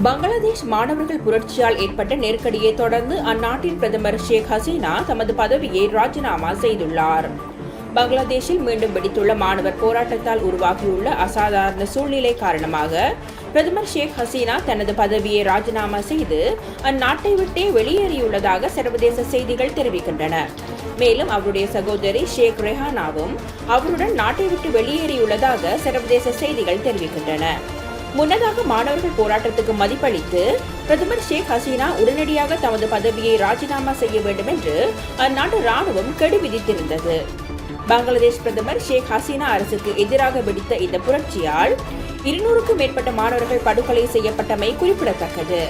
பங்களாதேஷ் மாணவர்கள் புரட்சியால் ஏற்பட்ட நெருக்கடியை தொடர்ந்து அந்நாட்டின் பிரதமர் ஷேக் ஹசீனா தமது பதவியை ராஜினாமா செய்துள்ளார். பங்களாதேஷில் மீண்டும் வெடித்துள்ள மாணவர் போராட்டத்தால் உருவாகியுள்ள அசாதாரண சூழ்நிலை காரணமாக பிரதமர் ஷேக் ஹசீனா தனது பதவியை ராஜினாமா செய்து அந்நாட்டை விட்டே வெளியேறியுள்ளதாக சர்வதேச செய்திகள் தெரிவிக்கின்றன. மேலும் அவருடைய சகோதரி ஷேக் ரெஹானாவும் அவருடன் நாட்டை விட்டு வெளியேறியுள்ளதாக சர்வதேச செய்திகள் தெரிவிக்கின்றன. முன்னதாக மாணவர்கள் போராட்டத்துக்கு மதிப்பளித்து பிரதமர் ஷேக் ஹசீனா உடனடியாக தமது பதவியை ராஜினாமா செய்ய வேண்டும் என்று அந்நாட்டு ராணுவம் கெடு விதித்திருந்தது. பங்களாதேஷ் பிரதமர் ஷேக் ஹசீனா அரசுக்கு எதிராக வெடித்த இந்த புரட்சியால் 200க்கும் மேற்பட்ட மாணவர்கள் படுகொலை செய்யப்பட்டமை குறிப்பிடத்தக்கது.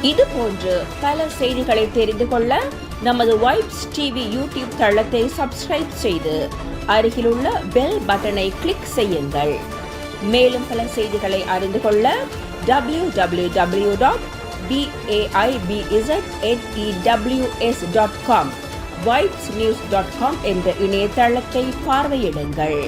இது போன்று பல செய்திகளை தெரிந்து கொள்ள நமது வைப்ஸ் டிவி யூடியூப் தளத்தை சப்ஸ்கிரைப் செய்து அருகிலுள்ள பெல் பட்டனை கிளிக் செய்யுங்கள். மேலும் பல செய்திகளை அறிந்து கொள்ள www.vaibznews.com வைப்ஸ்news.com என்ற இணையதளத்தை பார்வையிடுங்கள்.